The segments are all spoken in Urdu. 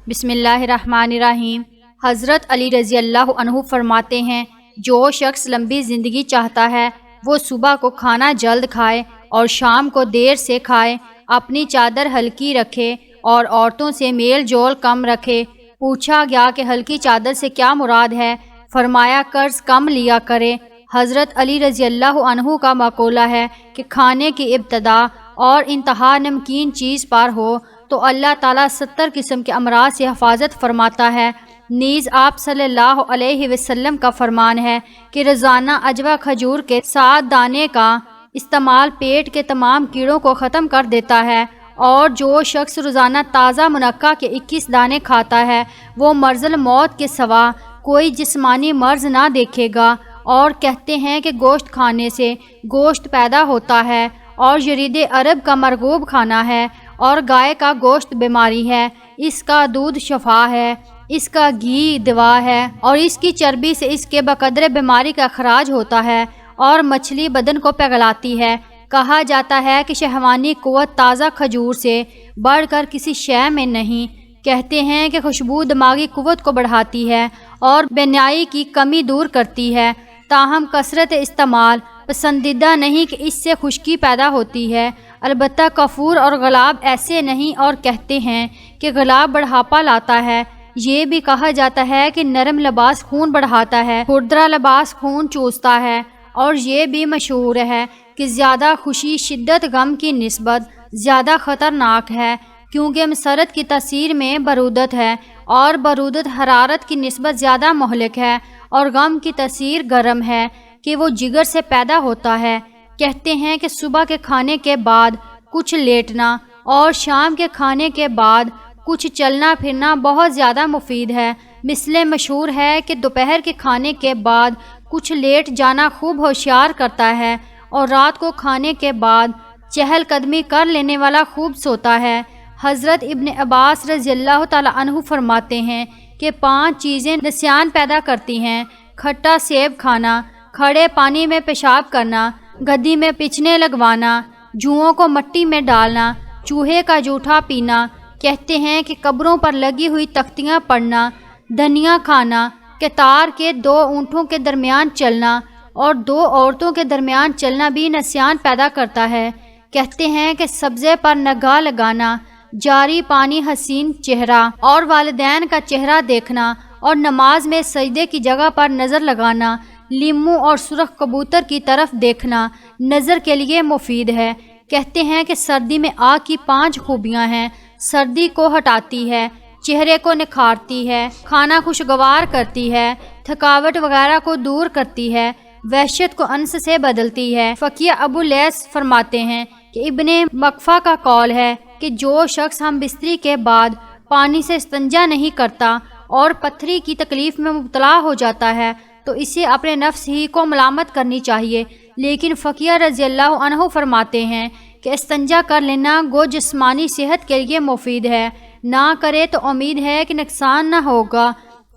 بسم اللہ الرحمن الرحیم۔ حضرت علی رضی اللہ عنہ فرماتے ہیں، جو شخص لمبی زندگی چاہتا ہے وہ صبح کو کھانا جلد کھائے اور شام کو دیر سے کھائے، اپنی چادر ہلکی رکھے اور عورتوں سے میل جول کم رکھے۔ پوچھا گیا کہ ہلکی چادر سے کیا مراد ہے؟ فرمایا قرض کم لیا کرے۔ حضرت علی رضی اللہ عنہ کا مقولہ ہے کہ کھانے کی ابتدا اور انتہا نمکین چیز پر ہو تو اللہ تعالیٰ 70 قسم کے امراض سے حفاظت فرماتا ہے۔ نیز آپ صلی اللہ علیہ وسلم کا فرمان ہے کہ روزانہ عجوہ کھجور کے 7 دانے کا استعمال پیٹ کے تمام کیڑوں کو ختم کر دیتا ہے، اور جو شخص روزانہ تازہ منقع کے 21 دانے کھاتا ہے وہ مرض الموت کے سوا کوئی جسمانی مرض نہ دیکھے گا۔ اور کہتے ہیں کہ گوشت کھانے سے گوشت پیدا ہوتا ہے، اور یرید عرب کا مرغوب کھانا ہے، اور گائے کا گوشت بیماری ہے، اس کا دودھ شفا ہے، اس کا گھی دوا ہے، اور اس کی چربی سے اس کے بقدر بیماری کا اخراج ہوتا ہے، اور مچھلی بدن کو پگھلاتی ہے۔ کہا جاتا ہے کہ شہوانی قوت تازہ کھجور سے بڑھ کر کسی شے میں نہیں۔ کہتے ہیں کہ خوشبو دماغی قوت کو بڑھاتی ہے اور بینائی کی کمی دور کرتی ہے، تاہم کثرت استعمال پسندیدہ نہیں کہ اس سے خشکی پیدا ہوتی ہے۔ البتہ کافور اور گلاب ایسے نہیں، اور کہتے ہیں کہ گلاب بڑھاپا لاتا ہے۔ یہ بھی کہا جاتا ہے کہ نرم لباس خون بڑھاتا ہے، خوردرا لباس خون چوستا ہے، اور یہ بھی مشہور ہے کہ زیادہ خوشی شدت غم کی نسبت زیادہ خطرناک ہے، کیونکہ مسرت کی تاثیر میں برودت ہے، اور برودت حرارت کی نسبت زیادہ مہلک ہے، اور غم کی تاثیر گرم ہے کہ وہ جگر سے پیدا ہوتا ہے۔ کہتے ہیں کہ صبح کے کھانے کے بعد کچھ لیٹنا اور شام کے کھانے کے بعد کچھ چلنا پھرنا بہت زیادہ مفید ہے۔ مثل مشہور ہے کہ دوپہر کے کھانے کے بعد کچھ لیٹ جانا خوب ہوشیار کرتا ہے، اور رات کو کھانے کے بعد چہل قدمی کر لینے والا خوب سوتا ہے۔ حضرت ابن عباس رضی اللہ تعالی عنہ فرماتے ہیں کہ 5 چیزیں نسیان پیدا کرتی ہیں: کھٹا سیب کھانا، کھڑے پانی میں پیشاب کرنا، گدی میں پچھنے لگوانا، جوؤں کو مٹی میں ڈالنا، چوہے کا جوٹھا پینا۔ کہتے ہیں کہ قبروں پر لگی ہوئی تختیاں پڑھنا، دھنیا کھانا، قطار کے 2 اونٹوں کے درمیان چلنا، اور 2 عورتوں کے درمیان چلنا بھی نسیان پیدا کرتا ہے۔ کہتے ہیں کہ سبزے پر نگاہ لگانا، جاری پانی حسین چہرہ اور والدین کا چہرہ دیکھنا، اور نماز میں سجدے کی جگہ پر نظر لگانا، لیموں اور سرخ کبوتر کی طرف دیکھنا نظر کے لیے مفید ہے۔ کہتے ہیں کہ سردی میں آگ کی 5 خوبیاں ہیں: سردی کو ہٹاتی ہے، چہرے کو نکھارتی ہے، کھانا خوشگوار کرتی ہے، تھکاوٹ وغیرہ کو دور کرتی ہے، وحشت کو انس سے بدلتی ہے۔ فقیہ ابو لیث فرماتے ہیں کہ ابن مکفہ کا قول ہے کہ جو شخص ہم بستری کے بعد پانی سے استنجا نہیں کرتا اور پتھری کی تکلیف میں مبتلا ہو جاتا ہے تو اسے اپنے نفس ہی کو ملامت کرنی چاہیے، لیکن فقیہ رضی اللہ عنہ فرماتے ہیں کہ استنجا کر لینا گو جسمانی صحت کے لیے مفید ہے، نہ کرے تو امید ہے کہ نقصان نہ ہوگا،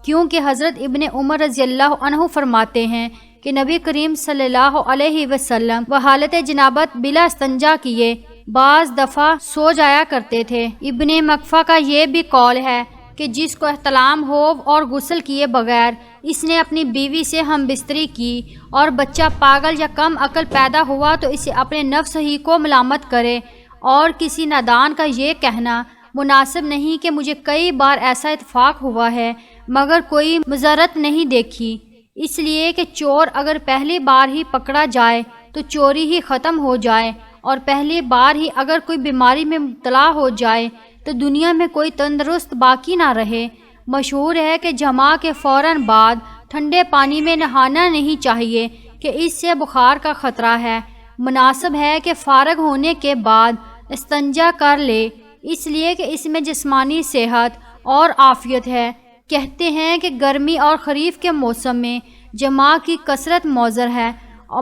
کیونکہ حضرت ابن عمر رضی اللہ عنہ فرماتے ہیں کہ نبی کریم صلی اللہ علیہ وسلم وہ حالت جنابت بلا استنجا کیے بعض دفعہ سو جایا کرتے تھے۔ ابن مکفہ کا یہ بھی قول ہے کہ جس کو احتلام ہو اور غسل کیے بغیر اس نے اپنی بیوی سے ہم بستری کی اور بچہ پاگل یا کم عقل پیدا ہوا تو اسے اپنے نفس ہی کو ملامت کرے، اور کسی نادان کا یہ کہنا مناسب نہیں کہ مجھے کئی بار ایسا اتفاق ہوا ہے مگر کوئی مضرت نہیں دیکھی، اس لیے کہ چور اگر پہلی بار ہی پکڑا جائے تو چوری ہی ختم ہو جائے، اور پہلی بار ہی اگر کوئی بیماری میں مبتلا ہو جائے تو دنیا میں کوئی تندرست باقی نہ رہے۔ مشہور ہے کہ جماع کے فوراً بعد ٹھنڈے پانی میں نہانا نہیں چاہیے کہ اس سے بخار کا خطرہ ہے۔ مناسب ہے کہ فارغ ہونے کے بعد استنجا کر لے، اس لیے کہ اس میں جسمانی صحت اور عافیت ہے۔ کہتے ہیں کہ گرمی اور خریف کے موسم میں جماع کی کثرت موزر ہے،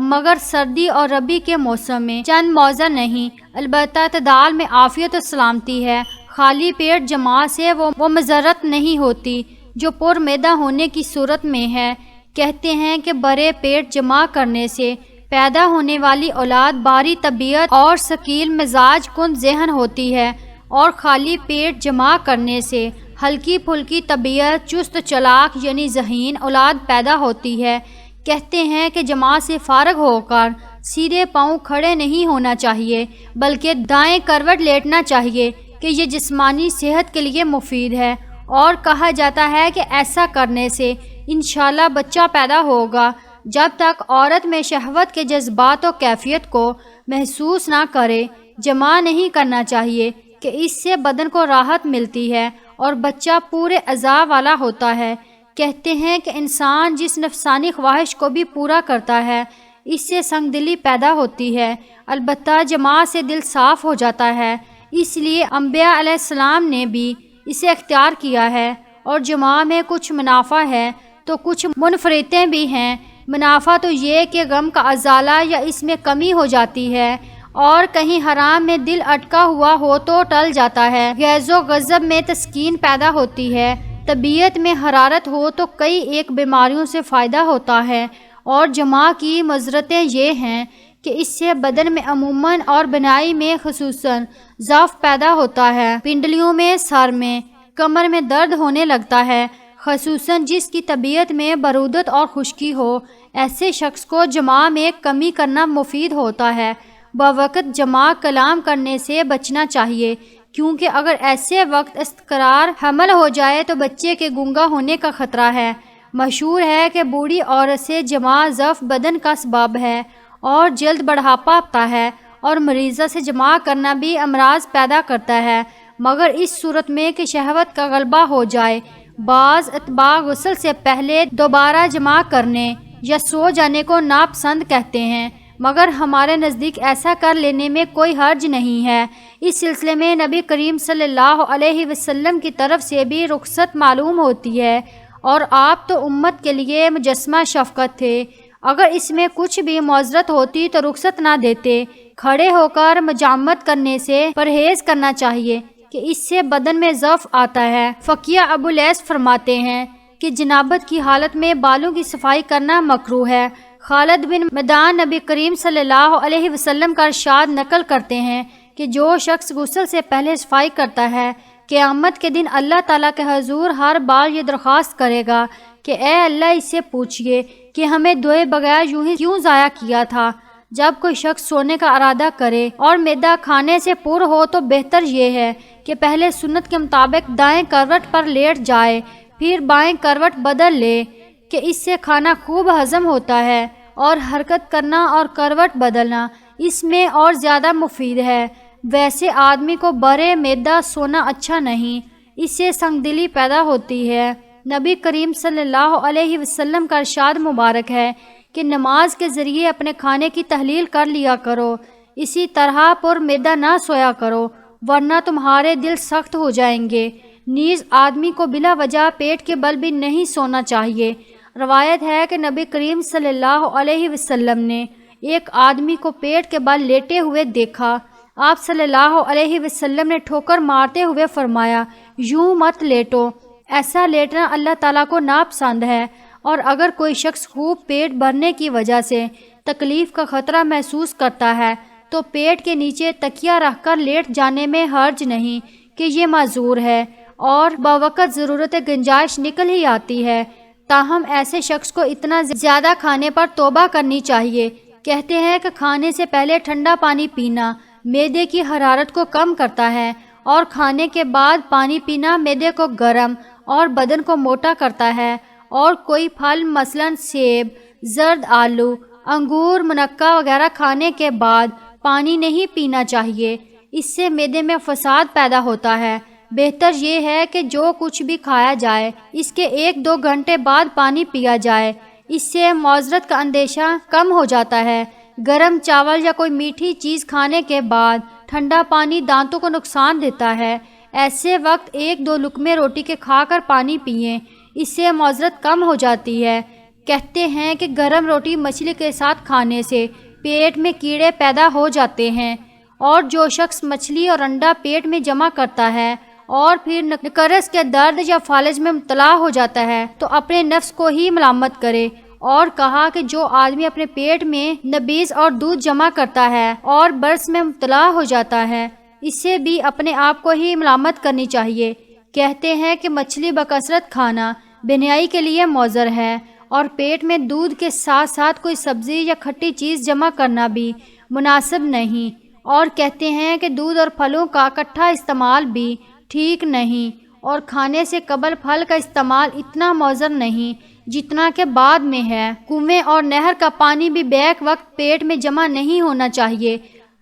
مگر سردی اور ربیع کے موسم میں چند موزر نہیں، البتہ اعتدال میں عافیت و سلامتی ہے۔ خالی پیٹ جماع سے وہ مضرت نہیں ہوتی جو پر معدہ ہونے کی صورت میں ہے۔ کہتے ہیں کہ برے پیٹ جماع کرنے سے پیدا ہونے والی اولاد باری طبیعت اور ثقیل مزاج کن ذہن ہوتی ہے، اور خالی پیٹ جماع کرنے سے ہلکی پھلکی طبیعت، چست چلاک یعنی ذہین اولاد پیدا ہوتی ہے۔ کہتے ہیں کہ جماعت سے فارغ ہو کر سیدھے پاؤں کھڑے نہیں ہونا چاہیے بلکہ دائیں کروٹ لیٹنا چاہیے کہ یہ جسمانی صحت کے لیے مفید ہے، اور کہا جاتا ہے کہ ایسا کرنے سے انشاءاللہ بچہ پیدا ہوگا۔ جب تک عورت میں شہوت کے جذبات و کیفیت کو محسوس نہ کرے، جمع نہیں کرنا چاہیے کہ اس سے بدن کو راحت ملتی ہے اور بچہ پورے اعضاء والا ہوتا ہے۔ کہتے ہیں کہ انسان جس نفسانی خواہش کو بھی پورا کرتا ہے اس سے سنگ دلی پیدا ہوتی ہے، البتہ جماع سے دل صاف ہو جاتا ہے۔ اس لیے انبیاء علیہ السلام نے بھی اسے اختیار کیا ہے، اور جماع میں کچھ منافع ہے تو کچھ منفرتیں بھی ہیں۔ منافع تو یہ کہ غم کا ازالہ یا اس میں کمی ہو جاتی ہے، اور کہیں حرام میں دل اٹکا ہوا ہو تو ٹل جاتا ہے، غیظ و غضب میں تسکین پیدا ہوتی ہے، طبیعت میں حرارت ہو تو کئی ایک بیماریوں سے فائدہ ہوتا ہے، اور جماع کی مضرتیں یہ ہیں کہ اس سے بدن میں عموماً اور بنائی میں خصوصاً ضعف پیدا ہوتا ہے، پنڈلیوں میں، سر میں، کمر میں درد ہونے لگتا ہے، خصوصاً جس کی طبیعت میں برودت اور خشکی ہو۔ ایسے شخص کو جماع میں کمی کرنا مفید ہوتا ہے۔ بوقت جماع کلام کرنے سے بچنا چاہیے، کیونکہ اگر ایسے وقت استقرار حمل ہو جائے تو بچے کے گونگا ہونے کا خطرہ ہے۔ مشہور ہے کہ بوڑھی عورت سے جماع ضعف بدن کا سبب ہے اور جلد بڑھاپا آتا ہے، اور مریضہ سے جماع کرنا بھی امراض پیدا کرتا ہے، مگر اس صورت میں کہ شہوت کا غلبہ ہو جائے۔ بعض اتباع غسل سے پہلے دوبارہ جماع کرنے یا سو جانے کو ناپسند کہتے ہیں، مگر ہمارے نزدیک ایسا کر لینے میں کوئی حرج نہیں ہے۔ اس سلسلے میں نبی کریم صلی اللہ علیہ وسلم کی طرف سے بھی رخصت معلوم ہوتی ہے، اور آپ تو امت کے لیے مجسمہ شفقت تھے۔ اگر اس میں کچھ بھی معذرت ہوتی تو رخصت نہ دیتے۔ کھڑے ہو کر مجامت کرنے سے پرہیز کرنا چاہیے کہ اس سے بدن میں ضعف آتا ہے۔ فقیہ ابو لیث فرماتے ہیں کہ جنابت کی حالت میں بالوں کی صفائی کرنا مکروہ ہے۔ خالد بن مدان نبی کریم صلی اللہ علیہ وسلم کا ارشاد نقل کرتے ہیں کہ جو شخص غسل سے پہلے صفائی کرتا ہے، قیامت کے دن اللہ تعالیٰ کے حضور ہر بار یہ درخواست کرے گا کہ اے اللہ، اس سے پوچھئے کہ ہمیں دھوئے بغیر یوں ہی کیوں ضائع کیا تھا۔ جب کوئی شخص سونے کا ارادہ کرے اور معدہ کھانے سے پر ہو تو بہتر یہ ہے کہ پہلے سنت کے مطابق دائیں کروٹ پر لیٹ جائے، پھر بائیں کروٹ بدل لے، کہ اس سے کھانا خوب ہضم ہوتا ہے، اور حرکت کرنا اور کروٹ بدلنا اس میں اور زیادہ مفید ہے۔ ویسے آدمی کو برے معدہ سونا اچھا نہیں، اس سے سنگ دلی پیدا ہوتی ہے۔ نبی کریم صلی اللہ علیہ وسلم کا ارشاد مبارک ہے کہ نماز کے ذریعے اپنے کھانے کی تحلیل کر لیا کرو، اسی طرح پر معدہ نہ سویا کرو، ورنہ تمہارے دل سخت ہو جائیں گے۔ نیز آدمی کو بلا وجہ پیٹ کے بل بھی نہیں سونا چاہیے۔ روایت ہے کہ نبی کریم صلی اللہ علیہ وسلم نے ایک آدمی کو پیٹ کے بل لیٹے ہوئے دیکھا۔ آپ صلی اللہ علیہ وسلم نے ٹھوکر مارتے ہوئے فرمایا، یوں مت لیٹو، ایسا لیٹنا اللہ تعالیٰ کو ناپسند ہے، اور اگر کوئی شخص خوب پیٹ بھرنے کی وجہ سے تکلیف کا خطرہ محسوس کرتا ہے تو پیٹ کے نیچے تکیہ رکھ کر لیٹ جانے میں حرج نہیں کہ یہ معذور ہے، اور بوقت ضرورت گنجائش نکل ہی آتی ہے۔ تاہم ایسے شخص کو اتنا زیادہ کھانے پر توبہ کرنی چاہیے۔ کہتے ہیں کہ کھانے سے پہلے ٹھنڈا پانی پینا معدے کی حرارت کو کم کرتا ہے، اور کھانے کے بعد پانی پینا معدے کو گرم اور بدن کو موٹا کرتا ہے، اور کوئی پھل مثلاً سیب، زرد آلو، انگور، منقع وغیرہ کھانے کے بعد پانی نہیں پینا چاہیے، اس سے معدے میں فساد پیدا ہوتا ہے۔ بہتر یہ ہے کہ جو کچھ بھی کھایا جائے اس کے 1-2 گھنٹے بعد پانی پیا جائے، اس سے معذرت کا اندیشہ کم ہو جاتا ہے۔ گرم چاول یا کوئی میٹھی چیز کھانے کے بعد ٹھنڈا پانی دانتوں کو نقصان دیتا ہے، ایسے وقت 1-2 لقمے روٹی کے کھا کر پانی پئیں، اس سے معذرت کم ہو جاتی ہے۔ کہتے ہیں کہ گرم روٹی مچھلی کے ساتھ کھانے سے پیٹ میں کیڑے پیدا ہو جاتے ہیں، اور جو شخص مچھلی اور انڈا پیٹ میں جمع کرتا ہے اور پھر نکرس کے درد یا فالج میں مبتلا ہو جاتا ہے تو اپنے نفس کو ہی ملامت کرے، اور کہا کہ جو آدمی اپنے پیٹ میں نبیز اور دودھ جمع کرتا ہے اور برس میں مبتلا ہو جاتا ہے، اس سے بھی اپنے آپ کو ہی ملامت کرنی چاہیے۔ کہتے ہیں کہ مچھلی بکثرت کھانا بینائی کے لیے مضر ہے، اور پیٹ میں دودھ کے ساتھ ساتھ کوئی سبزی یا کھٹی چیز جمع کرنا بھی مناسب نہیں، اور کہتے ہیں کہ دودھ اور پھلوں کا اکٹھا استعمال بھی ٹھیک نہیں، اور کھانے سے قبل پھل کا استعمال اتنا مضر نہیں جتنا کہ بعد میں ہے۔ کنویں اور نہر کا پانی بھی بیک وقت پیٹ میں جمع نہیں ہونا چاہیے۔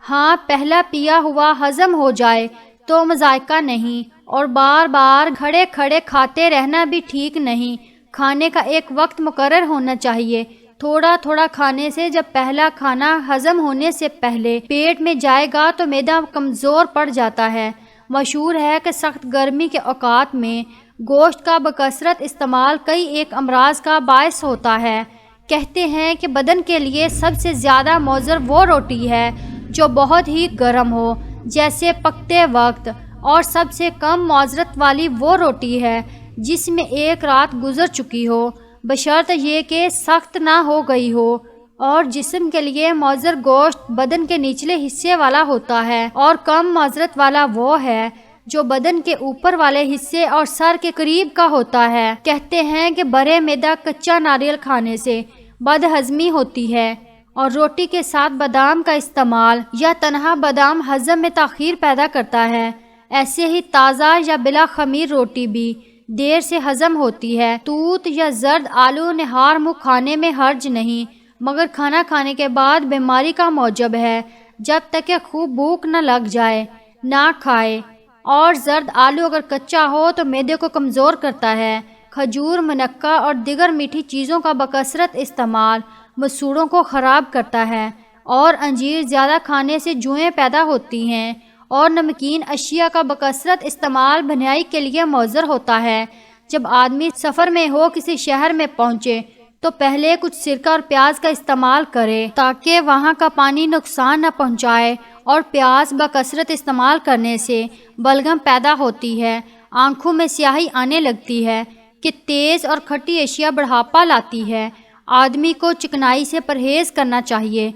ہاں، پہلا پیا ہوا ہضم ہو جائے تو مذائقہ نہیں، اور بار بار کھڑے کھڑے کھاتے رہنا بھی ٹھیک نہیں۔ کھانے کا ایک وقت مقرر ہونا چاہیے۔ تھوڑا تھوڑا کھانے سے جب پہلا کھانا ہضم ہونے سے پہلے پیٹ میں جائے گا تو معدہ کمزور پڑ جاتا ہے۔ مشہور ہے کہ سخت گرمی کے اوقات میں گوشت کا بکثرت استعمال کئی ایک امراض کا باعث ہوتا ہے۔ کہتے ہیں کہ بدن کے لیے سب سے زیادہ مضر وہ روٹی ہے جو بہت ہی گرم ہو، جیسے پکتے وقت، اور سب سے کم معذرت والی وہ روٹی ہے جس میں ایک رات گزر چکی ہو، بشرط یہ کہ سخت نہ ہو گئی ہو۔ اور جسم کے لیے مضر گوشت بدن کے نچلے حصے والا ہوتا ہے، اور کم معذرت والا وہ ہے جو بدن کے اوپر والے حصے اور سر کے قریب کا ہوتا ہے۔ کہتے ہیں کہ برے معدہ کچا ناریل کھانے سے بد ہضمی ہوتی ہے، اور روٹی کے ساتھ بادام کا استعمال یا تنہا بادام ہضم میں تاخیر پیدا کرتا ہے۔ ایسے ہی تازہ یا بلا خمیر روٹی بھی دیر سے ہضم ہوتی ہے۔ توت یا زرد آلو نہار منہ کھانے میں حرج نہیں، مگر کھانا کھانے کے بعد بیماری کا موجب ہے۔ جب تک کہ خوب بھوک نہ لگ جائے نہ کھائے، اور زرد آلو اگر کچا ہو تو معدے کو کمزور کرتا ہے۔ کھجور، منقہ اور دیگر میٹھی چیزوں کا بکثرت استعمال مسوڑوں کو خراب کرتا ہے، اور انجیر زیادہ کھانے سے جوئیں پیدا ہوتی ہیں، اور نمکین اشیاء کا بکثرت استعمال بھنائی کے لیے مضر ہوتا ہے۔ جب آدمی سفر میں ہو، کسی شہر میں پہنچے تو پہلے کچھ سرکہ اور پیاز کا استعمال کرے تاکہ وہاں کا پانی نقصان نہ پہنچائے، اور پیاز بکثرت استعمال کرنے سے بلغم پیدا ہوتی ہے، آنکھوں میں سیاہی آنے لگتی ہے کہ تیز اور کھٹی اشیاء بڑھاپا لاتی ہے۔ آدمی کو چکنائی سے پرہیز کرنا چاہیے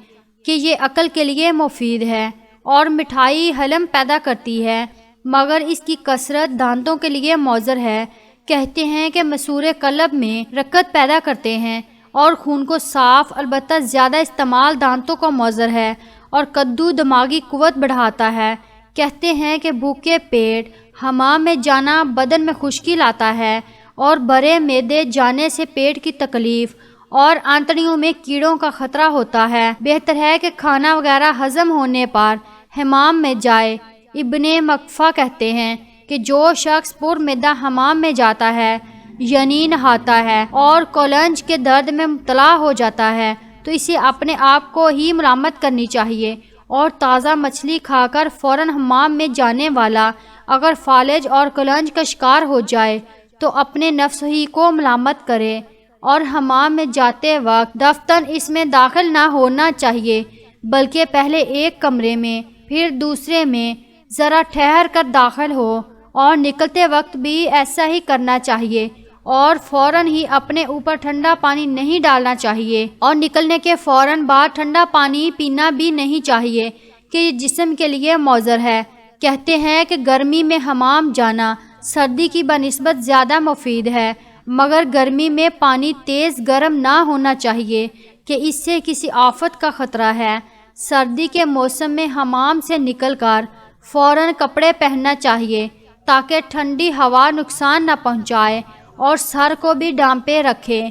کہ یہ عقل کے لیے مفید ہے، اور مٹھائی حلم پیدا کرتی ہے مگر اس کی کثرت دانتوں کے لیے مضر ہے۔ کہتے ہیں کہ مسورے قلب میں رکت پیدا کرتے ہیں اور خون کو صاف، البتہ زیادہ استعمال دانتوں کو مضر ہے، اور کدو دماغی قوت بڑھاتا ہے۔ کہتے ہیں کہ بھوکے پیٹ حمام میں جانا بدن میں خشکی لاتا ہے، اور برے معدے جانے سے پیٹ کی تکلیف اور آنتڑیوں میں کیڑوں کا خطرہ ہوتا ہے۔ بہتر ہے کہ کھانا وغیرہ ہضم ہونے پر حمام میں جائے۔ ابن مکفہ کہتے ہیں کہ جو شخص پر معدہ حمام میں جاتا ہے یعنی نہاتا ہے اور کولنج کے درد میں مبتلا ہو جاتا ہے تو اسے اپنے آپ کو ہی ملامت کرنی چاہیے، اور تازہ مچھلی کھا کر فوراً حمام میں جانے والا اگر فالج اور کولنج کا شکار ہو جائے تو اپنے نفس ہی کو ملامت کرے، اور حمام میں جاتے وقت دفتن اس میں داخل نہ ہونا چاہیے، بلکہ پہلے ایک کمرے میں پھر دوسرے میں ذرا ٹھہر کر داخل ہو، اور نکلتے وقت بھی ایسا ہی کرنا چاہیے، اور فوراً ہی اپنے اوپر ٹھنڈا پانی نہیں ڈالنا چاہیے، اور نکلنے کے فوراً بعد ٹھنڈا پانی پینا بھی نہیں چاہیے کہ یہ جسم کے لیے مضر ہے۔ کہتے ہیں کہ گرمی میں حمام جانا سردی کی بنسبت زیادہ مفید ہے، مگر گرمی میں پانی تیز گرم نہ ہونا چاہیے کہ اس سے کسی آفت کا خطرہ ہے۔ سردی کے موسم میں حمام سے نکل کر فوراً کپڑے پہننا چاہیے تاکہ ٹھنڈی ہوا نقصان نہ پہنچائے اور سر کو بھی ڈانپے رکھے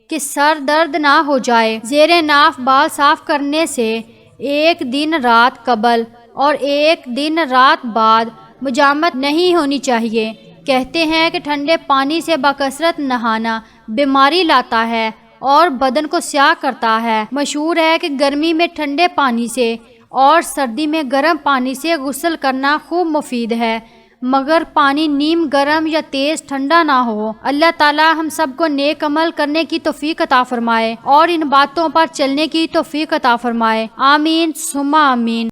کہ سر درد نہ ہو جائے۔ زیر ناف بال صاف کرنے سے ایک دن رات قبل اور ایک دن رات بعد مجامت نہیں ہونی چاہیے۔ کہتے ہیں کہ ٹھنڈے پانی سے بکثرت نہانا بیماری لاتا ہے اور بدن کو سیاہ کرتا ہے۔ مشہور ہے کہ گرمی میں ٹھنڈے پانی سے اور سردی میں گرم پانی سے غسل کرنا خوب مفید ہے، مگر پانی نیم گرم یا تیز ٹھنڈا نہ ہو۔ اللہ تعالی ہم سب کو نیک عمل کرنے کی توفیق عطا فرمائے اور ان باتوں پر چلنے کی توفیق عطا فرمائے۔ آمین ثم آمین۔